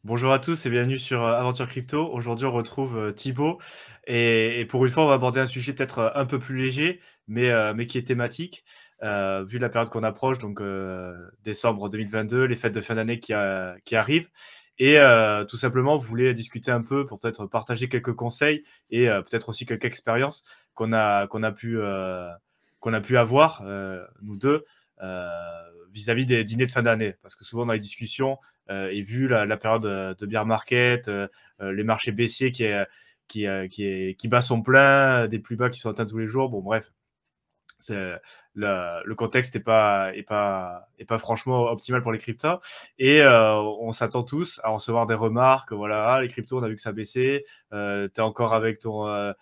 Bonjour à tous et bienvenue sur Aventure Crypto. Aujourd'hui, on retrouve Thibaut et pour une fois, on va aborder un sujet peut-être un peu plus léger, mais qui est thématique. Vu la période qu'on approche, donc décembre 2022, les fêtes de fin d'année qui arrivent. Et tout simplement, vous voulez discuter un peu pour peut-être partager quelques conseils et peut-être aussi quelques expériences qu'on a pu avoir, nous deux, euh, vis-à-vis des dîners de fin d'année. Parce que souvent, dans les discussions, et vu la période de bear market, les marchés baissiers qui bat son plein, des plus bas qui sont atteints tous les jours, bon bref, le contexte est pas franchement optimal pour les cryptos. Et on s'attend tous à recevoir des remarques, voilà, les cryptos, on a vu que ça baissait, tu es encore avec ton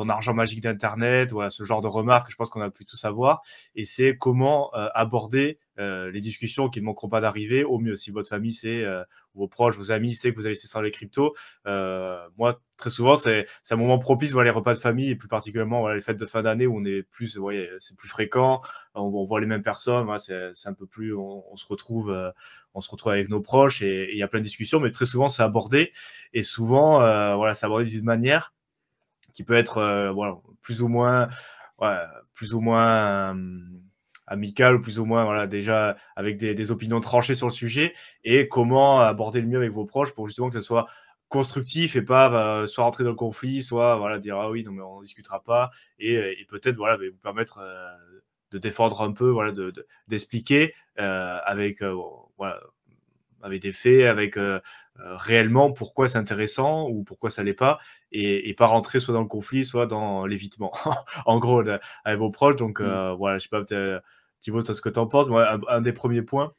argent magique d'internet, voilà, ce genre de remarques, je pense qu'on a pu tous avoir. Et c'est comment aborder les discussions qui ne manqueront pas d'arriver au mieux. Si votre famille sait, vos proches, vos amis sait que vous investissez dans les cryptos, moi très souvent c'est un moment propice, voilà, les repas de famille et plus particulièrement voilà, les fêtes de fin d'année où on est plus, ouais, c'est plus fréquent, on voit les mêmes personnes, voilà, c'est un peu plus, on se retrouve avec nos proches et il y a plein de discussions, mais très souvent c'est abordé et souvent voilà, c'est abordé d'une manière qui peut être voilà, ouais, plus ou moins amical, ou plus ou moins voilà, déjà avec des opinions tranchées sur le sujet, et comment aborder le mieux avec vos proches pour justement que ce soit constructif et pas soit rentrer dans le conflit, soit voilà, dire ah oui, non mais on ne discutera pas, et peut-être voilà, vous permettre de défendre un peu, voilà, d'expliquer avec voilà, avec des faits, avec réellement pourquoi c'est intéressant ou pourquoi ça l'est pas, et pas rentrer soit dans le conflit, soit dans l'évitement, en gros, avec vos proches. Donc Mmh. voilà, je sais pas, Thibaut, toi, ce que tu en penses. Moi, un des premiers points,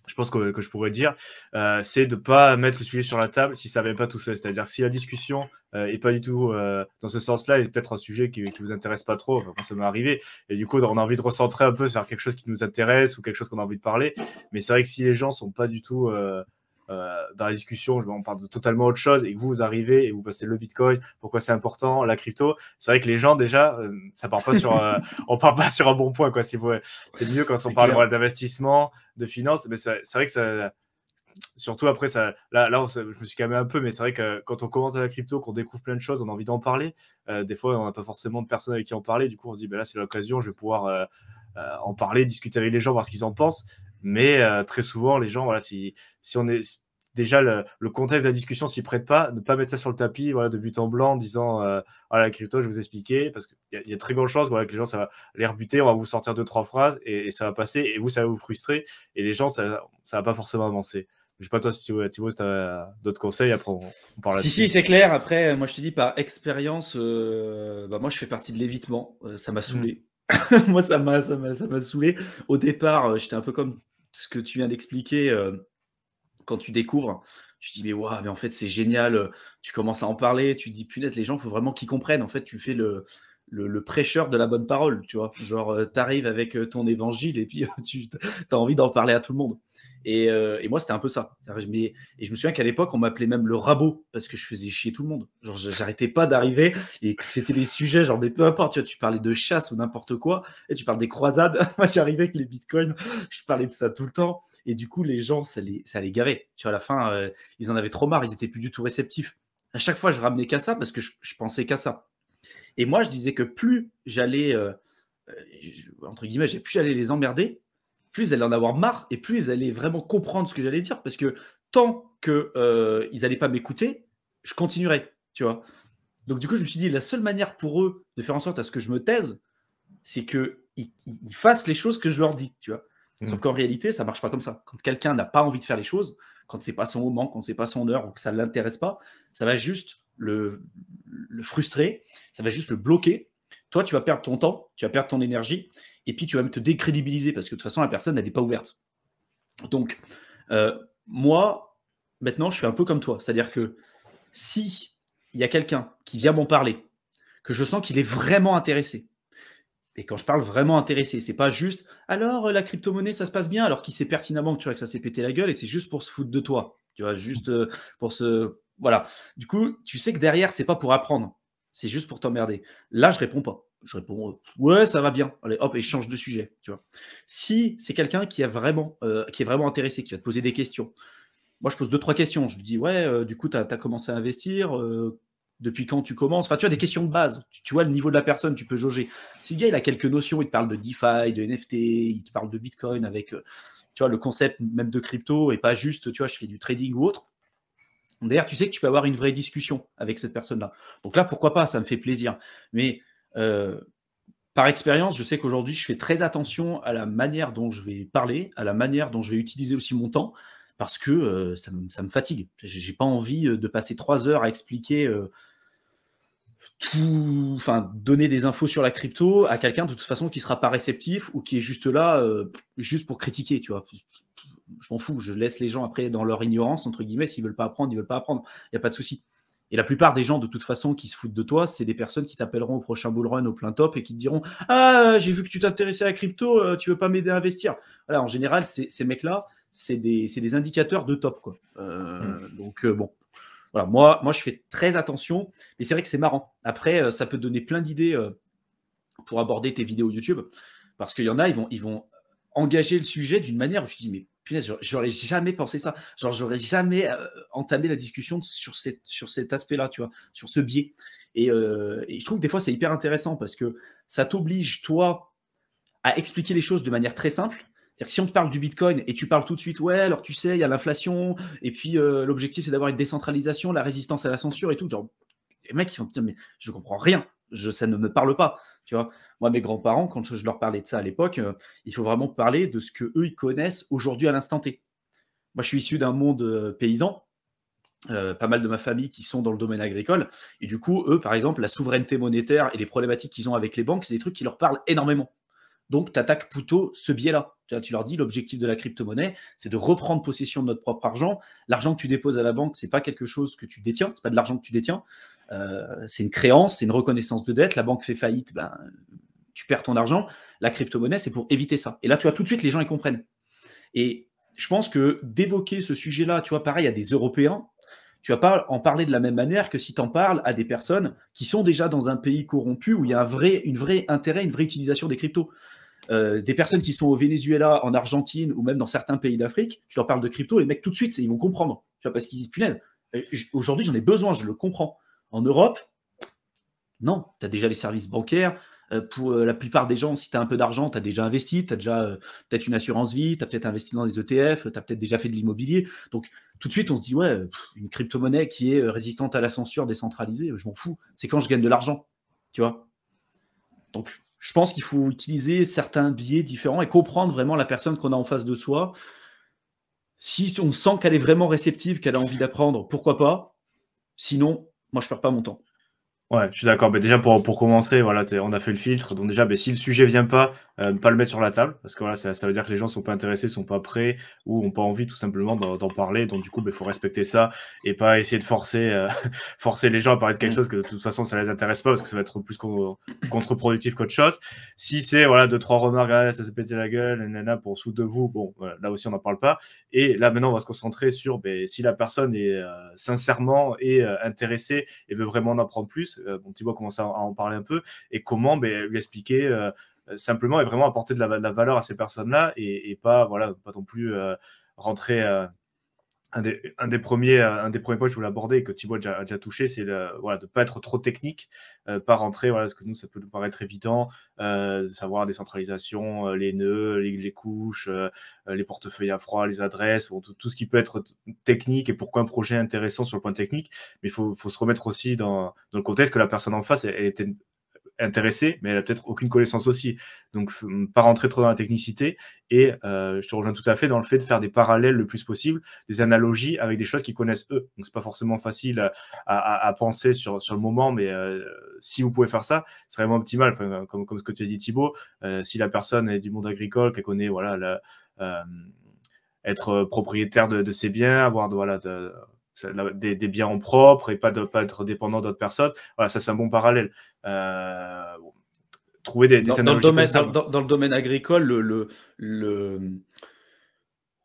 je pense que je pourrais dire, c'est de ne pas mettre le sujet sur la table si ça ne vient pas tout seul. C'est-à-dire que si la discussion est pas du tout dans ce sens-là, et peut-être un sujet qui vous intéresse pas trop, enfin, ça m'est arrivé, et du coup, on a envie de recentrer un peu sur quelque chose qui nous intéresse ou quelque chose qu'on a envie de parler. Mais c'est vrai que si les gens sont pas du tout dans la discussion, on parle de totalement autre chose, et que vous arrivez et vous passez le Bitcoin, pourquoi c'est important, la crypto, c'est vrai que les gens déjà, ça part pas sur, on part pas sur un bon point, quoi. C'est mieux quand on C'est parle clair. voilà, d'investissement, de finances, mais c'est vrai que ça, surtout après, ça, je me suis calmé un peu, mais c'est vrai que quand on commence à la crypto, qu'on découvre plein de choses, on a envie d'en parler. Des fois, on n'a pas forcément de personnes avec qui en parler. Du coup, on se dit, ben là, c'est l'occasion, je vais pouvoir en parler, discuter avec les gens, voir ce qu'ils en pensent. Mais très souvent, les gens, voilà, si on est déjà le contexte de la discussion s'y prête pas, ne pas mettre ça sur le tapis, voilà, de but en blanc, en disant, ah, la crypto, je vais vous expliquer, parce qu'il y a très grande chance, voilà, que les gens, ça va les rebuter, on va vous sortir deux, trois phrases, et ça va passer, et vous, ça va vous frustrer, et les gens, ça va pas forcément avancer. Je sais pas toi, si Thibaut, si tu as d'autres conseils, après on parle Si, là-dessus. si, c'est clair. Après, moi, je te dis par expérience, bah, moi, je fais partie de l'évitement. Ça m'a Mm. saoulé. Moi, ça m'a saoulé. Au départ, j'étais un peu comme ce que tu viens d'expliquer, quand tu découvres, tu te dis: «Mais waouh, mais en fait, c'est génial», tu commences à en parler, tu te dis: «Punaise, les gens, faut vraiment qu'ils comprennent». En fait, tu fais le prêcheur de la bonne parole, tu vois? Genre, tu arrives avec, ton évangile et puis, tu as envie d'en parler à tout le monde et moi, c'était un peu ça. C'est-à-dire, je me souviens qu'à l'époque, on m'appelait même le rabot parce que je faisais chier tout le monde. Genre, j'arrêtais pas d'arriver et que c'était les sujets, genre, mais peu importe, tu vois? Tu parlais de chasse ou n'importe quoi et tu parles des croisades. Moi, j'arrivais avec les bitcoins, je parlais de ça tout le temps et du coup, les gens, ça les gavait. Tu vois, à la fin, ils en avaient trop marre, ils étaient plus du tout réceptifs. À chaque fois, je ramenais qu'à ça parce que je pensais qu'à ça. Et moi, je disais que plus j'allais, entre guillemets, plus j'allais les emmerder, plus ils allaient en avoir marre et plus ils allaient vraiment comprendre ce que j'allais dire. Parce que tant qu'ils n'allaient pas m'écouter, je continuerais, tu vois. Donc, du coup, je me suis dit, la seule manière pour eux de faire en sorte à ce que je me taise, c'est qu'ils fassent les choses que je leur dis, tu vois. Sauf Mm. qu'en réalité, ça marche pas comme ça. Quand quelqu'un n'a pas envie de faire les choses, quand c'est pas son moment, quand c'est pas son heure ou que ça ne l'intéresse pas, ça va juste le frustrer, ça va juste le bloquer. Toi, tu vas perdre ton temps, tu vas perdre ton énergie, et puis tu vas même te décrédibiliser parce que de toute façon, la personne, elle n'est pas ouverte. Donc, moi, maintenant, je fais un peu comme toi. C'est-à-dire que si il y a quelqu'un qui vient m'en parler, que je sens qu'il est vraiment intéressé, et quand je parle vraiment intéressé, c'est pas juste alors la crypto-monnaie ça se passe bien, alors qu'il sait pertinemment que tu vois que ça s'est pété la gueule et c'est juste pour se foutre de toi. Tu vois, juste pour se. Voilà. Du coup, tu sais que derrière, c'est pas pour apprendre, c'est juste pour t'emmerder. Là, je réponds pas. Je réponds ouais, ça va bien. Allez, hop, et je change de sujet. Tu vois. Si c'est quelqu'un qui est vraiment intéressé, qui va te poser des questions, moi, je pose 2-3 questions. Je lui dis, ouais, du coup, tu as commencé à investir, depuis quand tu commences? Enfin, tu vois, des questions de base. Tu vois le niveau de la personne, tu peux jauger. Si le gars, il a quelques notions, il te parle de DeFi, de NFT, il te parle de Bitcoin avec, tu vois, le concept même de crypto et pas juste, tu vois, je fais du trading ou autre. D'ailleurs, tu sais que tu peux avoir une vraie discussion avec cette personne-là. Donc là, pourquoi pas, ça me fait plaisir. Mais par expérience, je sais qu'aujourd'hui, je fais très attention à la manière dont je vais parler, à la manière dont je vais utiliser aussi mon temps, parce que ça me fatigue. J'ai pas envie de passer 3 heures à expliquer tout, enfin, donner des infos sur la crypto à quelqu'un de toute façon qui sera pas réceptif ou qui est juste là, juste pour critiquer, tu vois. Je m'en fous, je laisse les gens après dans leur ignorance, entre guillemets, s'ils veulent pas apprendre, ils veulent pas apprendre. Il n'y a pas de souci. Et la plupart des gens, de toute façon, qui se foutent de toi, c'est des personnes qui t'appelleront au prochain bull run au plein top et qui te diront ah, j'ai vu que tu t'intéressais à la crypto, tu veux pas m'aider à investir. Voilà, en général, ces mecs-là, c'est des indicateurs de top, quoi. Donc, bon. Voilà, moi, je fais très attention. Et c'est vrai que c'est marrant. Après, ça peut donner plein d'idées pour aborder tes vidéos YouTube. Parce qu'il y en a, ils vont engager le sujet d'une manière où je me dis, mais punaise, j'aurais jamais pensé ça. Genre, j'aurais jamais entamé la discussion sur cet aspect-là, tu vois, sur ce biais. Et je trouve que des fois, c'est hyper intéressant parce que ça t'oblige, toi, à expliquer les choses de manière très simple. C'est-à-dire que si on te parle du Bitcoin et tu parles tout de suite, ouais, alors tu sais, il y a l'inflation, et puis l'objectif, c'est d'avoir une décentralisation, la résistance à la censure et tout. Genre, les mecs, ils vont te dire, mais je comprends rien, ça ne me parle pas. Tu vois, moi, mes grands-parents, quand je leur parlais de ça à l'époque, il faut vraiment parler de ce que eux ils connaissent aujourd'hui à l'instant T. Moi, je suis issu d'un monde paysan, pas mal de ma famille qui sont dans le domaine agricole, et du coup, eux, par exemple, la souveraineté monétaire et les problématiques qu'ils ont avec les banques, c'est des trucs qui leur parlent énormément. Donc, tu attaques plutôt ce biais-là. Tu leur dis, l'objectif de la crypto-monnaie, c'est de reprendre possession de notre propre argent. L'argent que tu déposes à la banque, c'est pas quelque chose que tu détiens, c'est pas de l'argent que tu détiens. C'est une créance, c'est une reconnaissance de dette. La banque fait faillite, ben, tu perds ton argent. La crypto-monnaie, c'est pour éviter ça. Et là, tu vois, tout de suite, les gens, ils comprennent. Et je pense que d'évoquer ce sujet-là, tu vois, pareil, à des Européens, tu vas pas en parler de la même manière que si tu en parles à des personnes qui sont déjà dans un pays corrompu où il y a une vraie intérêt, une vraie utilisation des cryptos. Des personnes qui sont au Venezuela, en Argentine ou même dans certains pays d'Afrique, tu leur parles de crypto, les mecs tout de suite, ils vont comprendre. Tu vois, parce qu'ils disent, punaise, aujourd'hui j'en ai besoin, je le comprends. En Europe, non, tu as déjà les services bancaires. Pour la plupart des gens, si tu as un peu d'argent, tu as déjà investi, tu as déjà peut-être une assurance vie, tu as peut-être investi dans des ETF, tu as peut-être déjà fait de l'immobilier. Donc tout de suite, on se dit, ouais, une crypto-monnaie qui est résistante à la censure, décentralisée, je m'en fous. C'est quand je gagne de l'argent, tu vois. Donc je pense qu'il faut utiliser certains biais différents et comprendre vraiment la personne qu'on a en face de soi. Si on sent qu'elle est vraiment réceptive, qu'elle a envie d'apprendre, pourquoi pas. Sinon, moi, je perds pas mon temps. Ouais, je suis d'accord. Mais déjà, pour commencer, voilà, on a fait le filtre. Donc déjà, si le sujet vient pas, ne pas le mettre sur la table. Parce que voilà, ça veut dire que les gens sont pas intéressés, sont pas prêts ou ont pas envie tout simplement d'en parler. Donc du coup, il faut respecter ça et pas essayer de forcer, forcer les gens à parler de quelque chose que de toute façon, ça les intéresse pas parce que ça va être plus contre-productif qu'autre chose. Si c'est, voilà, 2-3 remarques, ah, ça s'est pété la gueule, nanana, pour se foutre de vous, bon, voilà, là aussi, on n'en parle pas. Et là, maintenant, on va se concentrer sur si la personne est sincèrement intéressée et veut vraiment en apprendre plus. Bon, Thibaut commence à en parler un peu, et comment lui expliquer simplement et vraiment apporter de la valeur à ces personnes-là et pas, voilà, pas non plus rentrer. Un des premiers points que je voulais aborder et que Thibaut a déjà touché, c'est voilà, de ne pas être trop technique, pas rentrer, voilà, parce que nous, ça peut nous paraître évident, de savoir décentralisation, les nœuds, les couches, les portefeuilles à froid, les adresses, tout ce qui peut être technique et pourquoi un projet est intéressant sur le point technique. Mais il faut se remettre aussi dans le contexte que la personne en face, elle était intéressée, mais elle a peut-être aucune connaissance aussi. Donc, pas rentrer trop dans la technicité. Et je te rejoins tout à fait dans le fait de faire des parallèles le plus possible, des analogies avec des choses qu'ils connaissent eux. Donc, c'est pas forcément facile à penser sur le moment, mais si vous pouvez faire ça, c'est vraiment optimal. Enfin, comme ce que tu as dit, Thibaut, si la personne est du monde agricole, qu'elle connaît, voilà, être propriétaire de ses biens, avoir des biens en propre et pas être dépendant d'autres personnes. Voilà, ça c'est un bon parallèle. Trouver des analogies comme ça. Dans le domaine agricole, on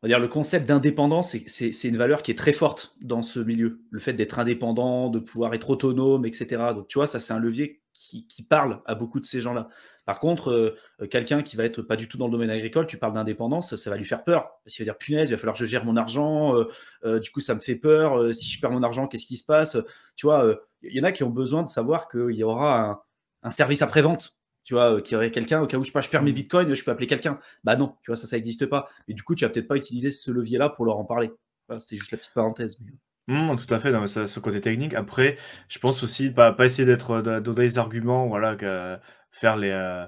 va dire le concept d'indépendance, c'est une valeur qui est très forte dans ce milieu. Le fait d'être indépendant, de pouvoir être autonome, etc. Donc tu vois, ça c'est un levier qui parle à beaucoup de ces gens-là. Par contre, quelqu'un qui va être pas du tout dans le domaine agricole, tu parles d'indépendance, ça va lui faire peur. Parce qu'il va dire: «Punaise, il va falloir que je gère mon argent, du coup ça me fait peur, si je perds mon argent, qu'est-ce qui se passe?» Tu vois? Il y en a qui ont besoin de savoir qu'il y aura un service après-vente, tu vois? Qu'il y aurait quelqu'un au cas où, je sais pas, je perds mes bitcoins, je peux appeler quelqu'un. Bah non, tu vois? Ça existe pas. Et du coup, tu vas peut-être pas utiliser ce levier-là pour leur en parler. Voilà, c'était juste la petite parenthèse, mais Tout à fait, non, mais ça, ce côté technique. Après, je pense aussi pas essayer de donner des arguments, voilà, faire heu,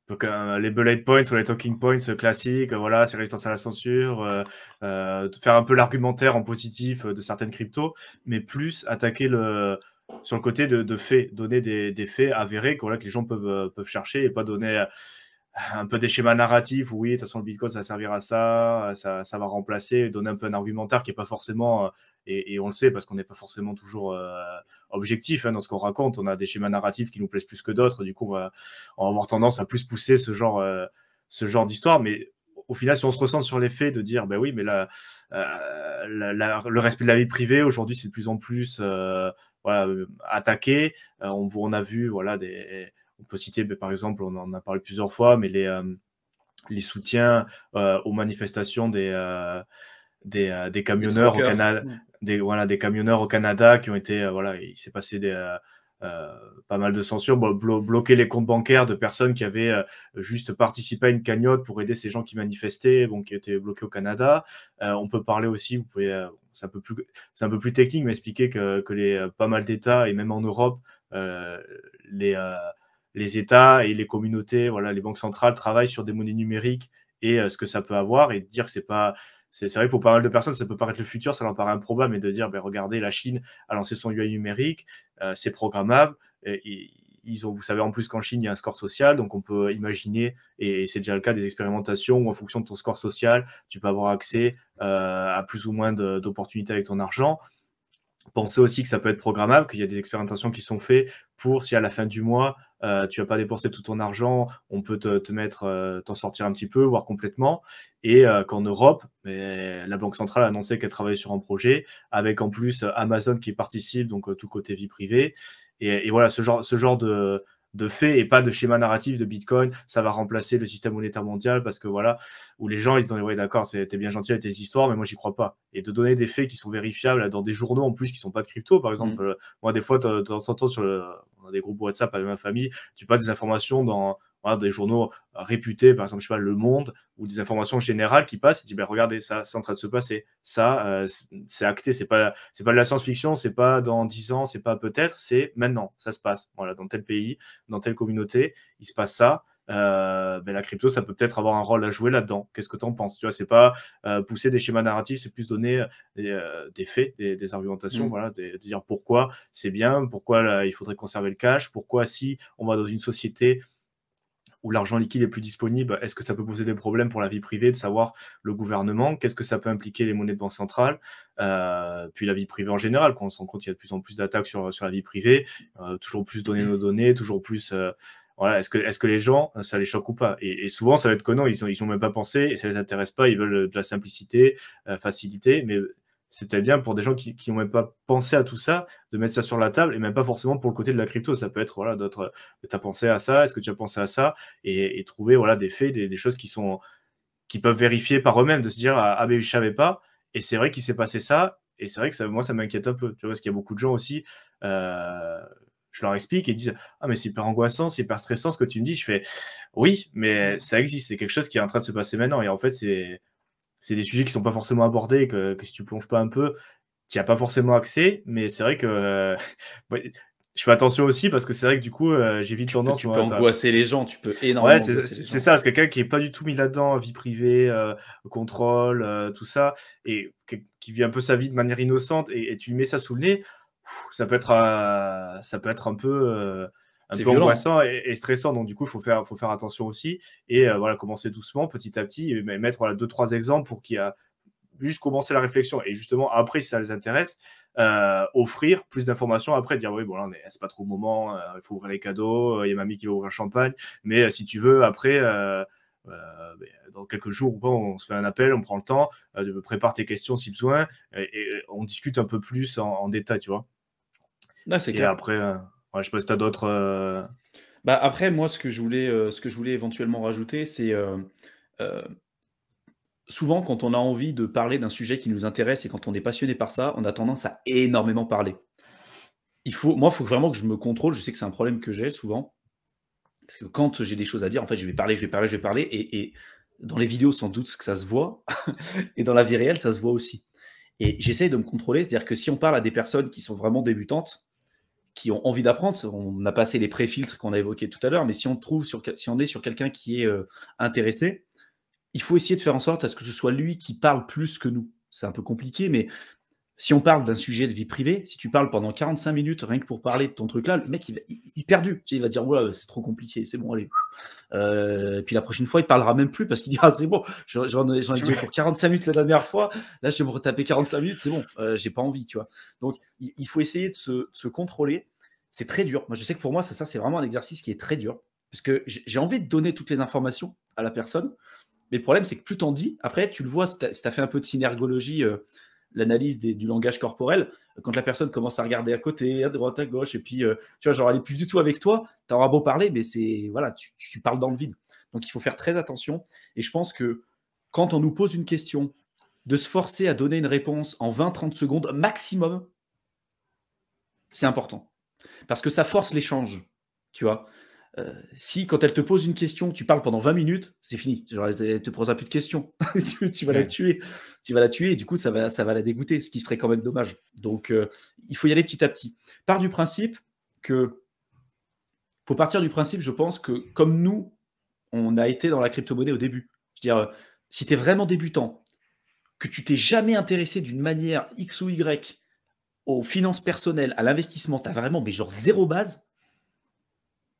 donc les bullet points ou les talking points classiques, voilà, c'est résistance à la censure, faire un peu l'argumentaire en positif, de certaines cryptos, mais plus attaquer sur le côté de faits, donner des faits avérés que, voilà, que les gens peuvent chercher et pas donner, un peu des schémas narratifs où oui, de toute façon, le Bitcoin, ça va servir à ça, ça va remplacer, donner un peu un argumentaire qui est pas forcément, et on le sait parce qu'on n'est pas forcément toujours objectif dans ce qu'on raconte. On a des schémas narratifs qui nous plaisent plus que d'autres. Du coup, on va avoir tendance à plus pousser ce genre d'histoire. Mais au final, si on se ressent sur les faits, de dire, ben oui, mais là, le respect de la vie privée, aujourd'hui, c'est de plus en plus voilà, attaqué. On a vu, voilà, on peut citer, par exemple, on en a parlé plusieurs fois, mais les soutiens aux manifestations des des camionneurs au truckers. Canada, des camionneurs au Canada qui ont été, voilà, il s'est passé pas mal de censure, bloquer les comptes bancaires de personnes qui avaient juste participé à une cagnotte pour aider ces gens qui manifestaient, bon, qui étaient bloqués au Canada. On peut parler aussi, vous pouvez, c'est un peu plus technique, mais expliquer que pas mal d'États, et même en Europe, euh, les, euh, les États et les communautés, voilà, les banques centrales travaillent sur des monnaies numériques et ce que ça peut avoir, et dire que c'est vrai que pour pas mal de personnes, ça peut paraître le futur, ça leur paraît improbable, mais de dire, ben, regardez, la Chine a lancé son yuan numérique, c'est programmable. Vous savez en plus qu'en Chine, il y a un score social, donc on peut imaginer, et c'est déjà le cas, des expérimentations où en fonction de ton score social, tu peux avoir accès à plus ou moins d'opportunités avec ton argent. Pensez aussi que ça peut être programmable, qu'il y a des expérimentations qui sont faites pour, si à la fin du mois, tu vas pas dépenser tout ton argent, on peut te mettre, t'en sortir un petit peu, voire complètement. Et qu'en Europe, la Banque centrale a annoncé qu'elle travaillait sur un projet, avec en plus Amazon qui participe, donc tout côté vie privée. Et voilà, ce genre de faits et pas de schéma narratif de Bitcoin, ça va remplacer le système monétaire mondial, parce que voilà, où les gens, ils se disent, ouais, d'accord, t'es bien gentil avec tes histoires, mais moi, j'y crois pas. Et de donner des faits qui sont vérifiables dans des journaux, en plus, qui sont pas de crypto, par exemple. Moi, des fois, de temps en temps, on a des groupes WhatsApp avec ma famille, tu passes des informations dans, voilà, des journaux réputés, par exemple, je sais pas, Le Monde, ou des informations générales qui passent, et tu dis, ben, regardez, ça, c'est en train de se passer. Ça, c'est acté, c'est pas de la science-fiction, c'est pas dans 10 ans, c'est pas peut-être, c'est maintenant, ça se passe. Voilà, dans tel pays, dans telle communauté, il se passe ça. Ben, la crypto, ça peut peut-être avoir un rôle à jouer là-dedans. Qu'est-ce que tu en penses? Tu vois, c'est pas pousser des schémas narratifs, c'est plus donner des faits, des argumentations, voilà, de dire pourquoi c'est bien, pourquoi là, il faudrait conserver le cash, pourquoi si on va dans une société où l'argent liquide est plus disponible, est-ce que ça peut poser des problèmes pour la vie privée de savoir le gouvernement? Qu'est-ce que ça peut impliquer les monnaies de banque centrale? Puis la vie privée en général, quand on se rend compte qu'il y a de plus en plus d'attaques sur la vie privée, toujours plus donner nos données, toujours plus... voilà, est-ce que les gens, ça les choque ou pas? Et souvent, ça va être que non, ils ont même pas pensé, et ça les intéresse pas, ils veulent de la simplicité, facilité, mais c'est peut-être bien pour des gens qui n'ont même pas pensé à tout ça, de mettre ça sur la table, et même pas forcément pour le côté de la crypto. Ça peut être, voilà, d'autres, tu as pensé à ça, est-ce que tu as pensé à ça? Et trouver, voilà, des faits, des choses qui peuvent vérifier par eux-mêmes, de se dire, ah, mais je savais pas, et c'est vrai qu'il s'est passé ça, et c'est vrai que moi, ça m'inquiète un peu, tu vois, parce qu'il y a beaucoup de gens aussi, je leur explique et ils disent, ah, mais c'est hyper angoissant, c'est hyper stressant ce que tu me dis. Je fais, oui, mais ça existe, c'est quelque chose qui est en train de se passer maintenant, et en fait, c'est des sujets qui sont pas forcément abordés, que si tu plonges pas un peu, tu n'y as pas forcément accès. Mais c'est vrai que ouais, je fais attention aussi, parce que c'est vrai que du coup, j'ai vite tendance, Tu peux moi, angoisser les gens, tu peux ouais, énormément angoisser les c'est gens. ça, parce que quelqu'un qui est pas du tout mis là-dedans, vie privée, contrôle, tout ça, et qui vit un peu sa vie de manière innocente, et tu lui mets ça sous le nez, ça peut être un C'est peu violent. angoissant et stressant. Donc du coup, faut faire attention aussi, et voilà, commencer doucement, petit à petit, et mettre, voilà, 2-3 exemples pour qu'il y a juste commencer la réflexion, et justement après, si ça les intéresse, offrir plus d'informations après, dire oui, bon, là, c'est pas trop le moment, il faut ouvrir les cadeaux, il y a mamie qui va ouvrir le champagne, mais si tu veux, après, dans quelques jours ou pas, on se fait un appel, on prend le temps, prépare tes questions si besoin, et on discute un peu plus en détail, tu vois. Là, c'est Et clair. après, ouais, je sais pas si tu as d'autres... Bah, après, moi, ce que je voulais éventuellement rajouter, c'est, souvent, quand on a envie de parler d'un sujet qui nous intéresse et quand on est passionné par ça, on a tendance à énormément parler. Il faut vraiment que je me contrôle. Je sais que c'est un problème que j'ai souvent, parce que quand j'ai des choses à dire, en fait, je vais parler, je vais parler, je vais parler et dans les vidéos, sans doute que ça se voit et dans la vie réelle, ça se voit aussi et j'essaye de me contrôler. C'est-à-dire que si on parle à des personnes qui sont vraiment débutantes, qui ont envie d'apprendre, on a passé les pré-filtres qu'on a évoqués tout à l'heure, mais si on est sur quelqu'un qui est, intéressé, il faut essayer de faire en sorte à ce que ce soit lui qui parle plus que nous. C'est un peu compliqué, mais si on parle d'un sujet de vie privée, si tu parles pendant 45 minutes rien que pour parler de ton truc là, le mec il est perdu. Tu sais, il va dire: «Ouais, c'est trop compliqué, c'est bon, allez». Et puis la prochaine fois, il parlera même plus parce qu'il dira: «C'est bon, j'en ai déjà pour 45 minutes la dernière fois, là je vais me retaper 45 minutes, c'est bon, j'ai pas envie», tu vois? Donc il faut essayer de se contrôler. C'est très dur. Moi, je sais que pour moi, ça c'est vraiment un exercice qui est très dur parce que j'ai envie de donner toutes les informations à la personne, mais le problème, c'est que plus t'en dis, après, tu le vois, si tu as fait un peu de synergologie, l'analyse du langage corporel, quand la personne commence à regarder à côté, à droite, à gauche, et puis, tu vois, genre, elle est plus du tout avec toi, tu auras beau parler, mais c'est, voilà, tu parles dans le vide. Donc, il faut faire très attention. Et je pense que quand on nous pose une question, de se forcer à donner une réponse en 20-30 secondes maximum, c'est important. Parce que ça force l'échange, tu vois. Si quand elle te pose une question, tu parles pendant 20 minutes, c'est fini. Genre, elle te posera plus de questions. Tu vas la Ouais. tuer. Tu vas la tuer et du coup, ça va la dégoûter, ce qui serait quand même dommage. Donc, il faut y aller petit à petit. Part du principe que faut partir du principe, je pense, que comme nous, on a été dans la crypto-monnaie au début. Je veux dire, si tu es vraiment débutant, que tu t'es jamais intéressé d'une manière X ou Y aux finances personnelles, à l'investissement, tu as vraiment mais genre 0 base.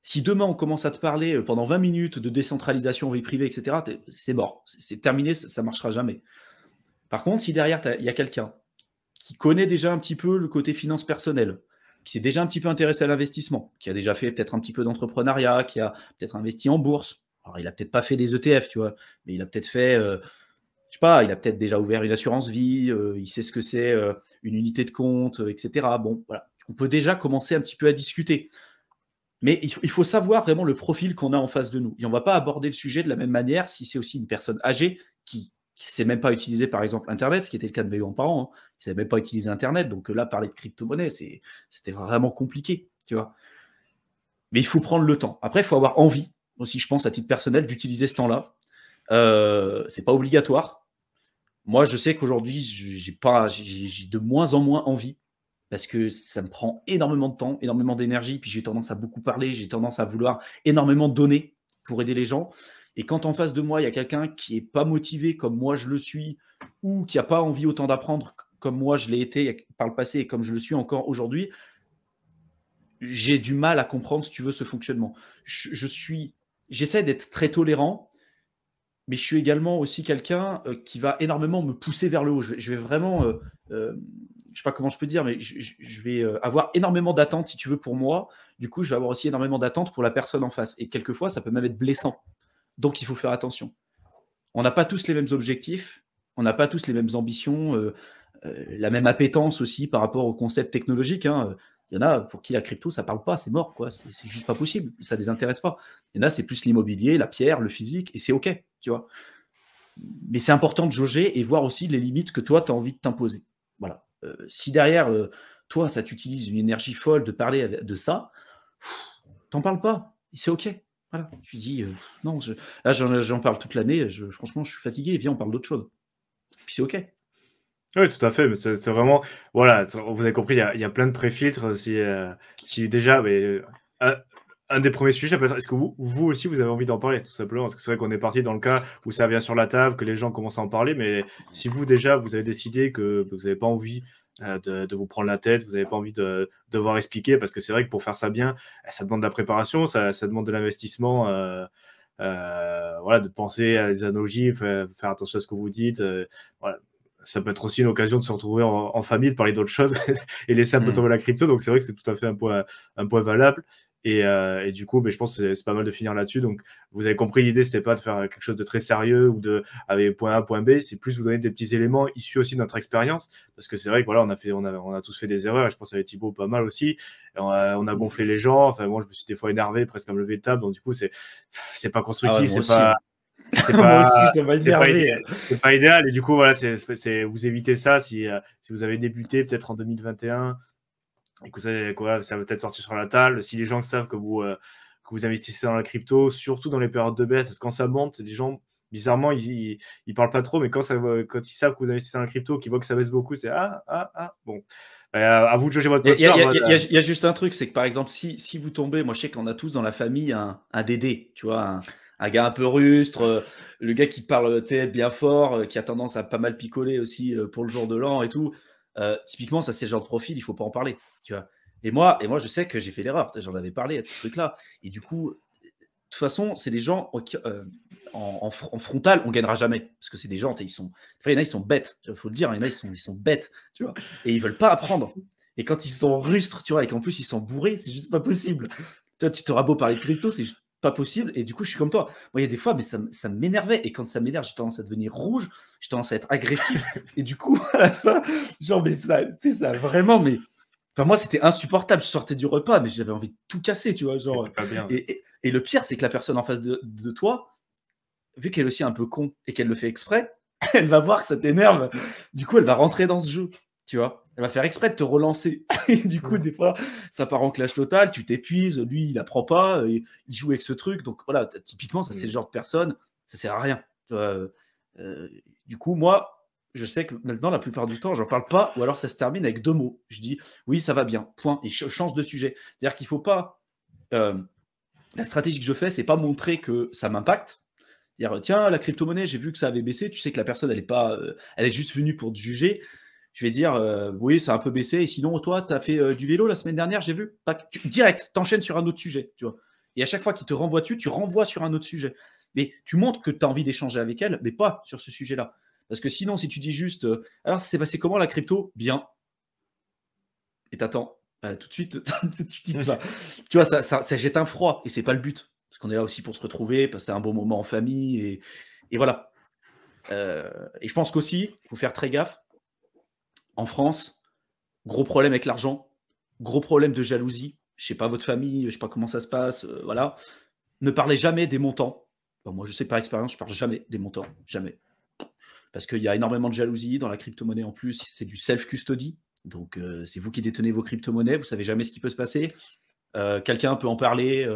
Si demain on commence à te parler, pendant 20 minutes de décentralisation, vie privée et cetera, c'est mort. C'est terminé, ça marchera jamais. Par contre, si derrière il y a quelqu'un qui connaît déjà un petit peu le côté finance personnelle, qui s'est déjà un petit peu intéressé à l'investissement, qui a déjà fait peut-être un petit peu d'entrepreneuriat, qui a peut-être investi en bourse. Alors il a peut-être pas fait des ETF, tu vois? Mais il a peut-être fait, je sais pas, il a peut-être déjà ouvert une assurance vie, il sait ce que c'est, une unité de compte, et cetera. Bon, voilà. On peut déjà commencer un petit peu à discuter. Mais il faut savoir vraiment le profil qu'on a en face de nous. Et on ne va pas aborder le sujet de la même manière si c'est aussi une personne âgée qui ne sait même pas utiliser, par exemple, Internet, ce qui était le cas de mes grands-parents. Hein. Ils ne savaient même pas utiliser Internet. Donc là, parler de crypto-monnaie, c'était vraiment compliqué. Tu vois. Mais il faut prendre le temps. Après, il faut avoir envie aussi, je pense, à titre personnel, d'utiliser ce temps-là. C'est pas obligatoire. Moi, je sais qu'aujourd'hui, j'ai de moins en moins envie parce que ça me prend énormément de temps, énormément d'énergie, puis j'ai tendance à beaucoup parler, j'ai tendance à vouloir énormément donner pour aider les gens. Et quand en face de moi, il y a quelqu'un qui est pas motivé comme moi je le suis, ou qui a pas envie autant d'apprendre comme moi je l'ai été par le passé et comme je le suis encore aujourd'hui, j'ai du mal à comprendre, si tu veux, ce fonctionnement. J'essaie d'être très tolérant, mais je suis également aussi quelqu'un qui va énormément me pousser vers le haut. Je vais vraiment, je sais pas comment je peux dire, mais je vais avoir énormément d'attentes, si tu veux, pour moi. Du coup, je vais avoir aussi énormément d'attentes pour la personne en face. Et quelquefois, ça peut même être blessant. Donc, il faut faire attention. On n'a pas tous les mêmes objectifs, on n'a pas tous les mêmes ambitions, la même appétence aussi par rapport au concept technologique. Hein. Il y en a pour qui la crypto, ça parle pas, c'est mort, quoi. C'est juste pas possible. Ça les intéresse pas. Il y en a, c'est plus l'immobilier, la pierre, le physique, et c'est OK, tu vois. Mais c'est important de jauger et voir aussi les limites que toi, tu as envie de t'imposer. Voilà. Si derrière, toi, ça t'utilise une énergie folle de parler de ça, t'en parles pas. Et c'est OK. Voilà. Tu dis, non, là, j'en parle toute l'année. Franchement, je suis fatigué. Viens, on parle d'autre chose. Puis c'est OK. Oui, tout à fait, mais c'est vraiment voilà, vous avez compris, il y a plein de pré-filtres, si déjà, mais un des premiers sujets, peut-être, est-ce que vous aussi, vous avez envie d'en parler, tout simplement? Parce que c'est vrai qu'on est parti dans le cas où ça vient sur la table, que les gens commencent à en parler, mais si vous, déjà, vous avez décidé que vous n'avez pas envie de vous prendre la tête, vous n'avez pas envie de devoir expliquer, parce que c'est vrai que pour faire ça bien, ça demande de la préparation, ça demande de l'investissement, voilà, de penser à des analogies, faire attention à ce que vous dites, voilà. Ça peut être aussi une occasion de se retrouver en famille, de parler d'autres choses et laisser un peu tomber la crypto. Donc, c'est vrai que c'est tout à fait un point valable. Et du coup, je pense que c'est pas mal de finir là-dessus. Donc, vous avez compris, l'idée, c'était pas de faire quelque chose de très sérieux ou de avec point A, point B. C'est plus vous donner des petits éléments issus aussi de notre expérience. Parce que c'est vrai que voilà, on a tous fait des erreurs. Et je pense avec Thibaut pas mal aussi. Et on a gonflé les gens. Enfin, moi, je me suis des fois énervé, presque à me lever de table. Donc, du coup, c'est pas constructif, moi c'est aussi, pas. hein. C'est Moi pas, aussi, ça m'a c'est pas énervé. idéal. C'est pas idéal. Et du coup, voilà, vous évitez ça si vous avez débuté peut-être en 2021 et que ça va peut-être sortir sur la table. Si les gens savent que vous investissez dans la crypto, surtout dans les périodes de baisse, parce que quand ça monte, les gens, bizarrement, ils parlent pas trop, mais quand ils savent que vous investissez dans la crypto, qu'ils voient que ça baisse beaucoup, c'est bon. À vous de juger votre Il y, a- posture. il y a- il y a- il y a juste un truc, c'est que par exemple, si vous tombez, moi je sais qu'on a tous dans la famille un Dédé, tu vois, un gars un peu rustre, le gars qui parle bien fort, qui a tendance à pas mal picoler aussi pour le jour de l'an et tout. Typiquement, ça c'est le genre de profil, il faut pas en parler, tu vois. Et moi, je sais que j'ai fait l'erreur, j'en avais parlé à ce truc-là. Et du coup, de toute façon, c'est des gens en frontal, on gagnera jamais. Parce que c'est des gens, il y en a, ils sont bêtes, il faut le dire, il y en a, ils sont bêtes, tu vois. Et ils veulent pas apprendre. Et quand ils sont rustres, tu vois, et qu'en plus ils sont bourrés, c'est juste pas possible. Toi, tu t'auras beau parler de crypto, c'est juste pas possible. Et du coup, je suis comme toi. Moi, il y a des fois, mais ça m'énervait. Et quand ça m'énerve, j'ai tendance à devenir rouge, j'ai tendance à être agressif. Et du coup, à la fin, genre, mais ça, tu sais, ça vraiment, mais. Enfin, moi, c'était insupportable. Je sortais du repas, mais j'avais envie de tout casser, tu vois. Genre. C'est pas bien. Et le pire, c'est que la personne en face de toi, vu qu'elle est aussi un peu con et qu'elle le fait exprès, elle va voir que ça t'énerve. Du coup, elle va rentrer dans ce jeu, tu vois. Elle va faire exprès de te relancer. Et du coup, des fois, ça part en clash total, tu t'épuises, lui, il apprend pas, il joue avec ce truc. Donc voilà, typiquement, ça, c'est le genre de personne, ça sert à rien. Euh, du coup, moi, je sais que maintenant, la plupart du temps, j'en parle pas, ou alors ça se termine avec 2 mots. Je dis, oui, ça va bien, point, et je change de sujet. C'est-à-dire qu'il faut pas... la stratégie que je fais, c'est pas montrer que ça m'impacte. Dire, tiens, la crypto-monnaie, j'ai vu que ça avait baissé. Tu sais que la personne, elle est juste venue pour te juger. Je vais dire, oui, ça a un peu baissé. Et sinon, toi, tu as fait du vélo la semaine dernière, j'ai vu. Direct, t'enchaînes sur un autre sujet, tu vois. Et à chaque fois qu'il te renvoie dessus, tu renvoies sur un autre sujet. Mais tu montres que tu as envie d'échanger avec elle, mais pas sur ce sujet-là. Parce que sinon, si tu dis juste, alors, ça s'est passé comment la crypto? Bien. Et t'attends. Tout de suite, tu dis pas. Tu vois, ça jette un froid. Et c'est pas le but. Parce qu'on est là aussi pour se retrouver, passer un bon moment en famille. Et voilà. Et je pense qu'aussi, il faut faire très gaffe. En France, gros problème avec l'argent, gros problème de jalousie. Je sais pas votre famille, je sais pas comment ça se passe, voilà. Ne parlez jamais des montants. Bon, moi, je sais par expérience, je parle jamais des montants, jamais. Parce qu'il y a énormément de jalousie dans la crypto-monnaie en plus, c'est du self-custody. Donc, c'est vous qui détenez vos crypto-monnaies, vous savez jamais ce qui peut se passer. Quelqu'un peut en parler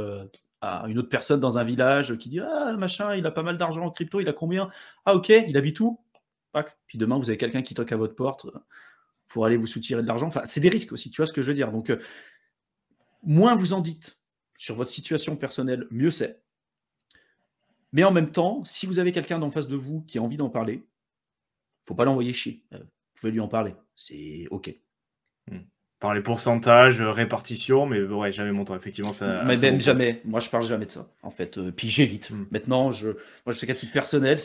à une autre personne dans un village qui dit ah machin, il a pas mal d'argent en crypto, il a combien? Ah ok, il habite où? Puis demain vous avez quelqu'un qui toque à votre porte pour aller vous soutirer de l'argent. Enfin, c'est des risques aussi, tu vois ce que je veux dire. Donc moins vous en dites sur votre situation personnelle, mieux c'est. Mais en même temps, si vous avez quelqu'un d'en face de vous qui a envie d'en parler, faut pas l'envoyer chier. Vous pouvez lui en parler, c'est ok. Par les pourcentages, répartition, mais ouais, jamais montant. Effectivement, ça a un Mais très bon même point. jamais. Moi, je parle jamais de ça, en fait. Puis j'évite. Maintenant, moi, je sais qu'à titre personnel,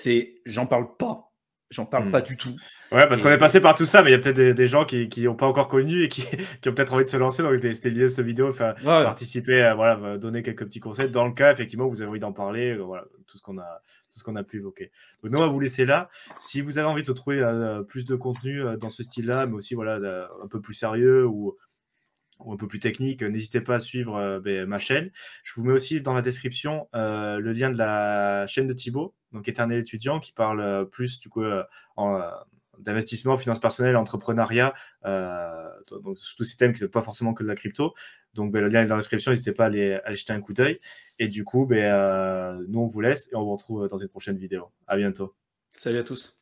j'en parle pas. J'en parle pas du tout. Ouais, parce qu'on est Et passé par tout ça, mais il y a peut-être des gens qui n'ont pas encore connu et qui ont peut-être envie de se lancer. Donc, c'était l'idée de cette vidéo, ouais, participer, voilà, donner quelques petits conseils. Dans le cas, effectivement, vous avez envie d'en parler, voilà, tout ce qu'on a pu évoquer. Donc, nous, on va vous laisser là. Si vous avez envie de trouver plus de contenu dans ce style-là, mais aussi voilà, un peu plus sérieux ou un peu plus technique, n'hésitez pas à suivre ma chaîne. Je vous mets aussi dans la description le lien de la chaîne de Thibaut, donc Éternel étudiant, qui parle plus du coup d'investissement, finances personnelles, entrepreneuriat, donc tous ces thèmes qui ne sont pas forcément que de la crypto. Donc le lien est dans la description, n'hésitez pas à aller jeter un coup d'œil. Et du coup, nous on vous laisse et on vous retrouve dans une prochaine vidéo. À bientôt. salut à tous.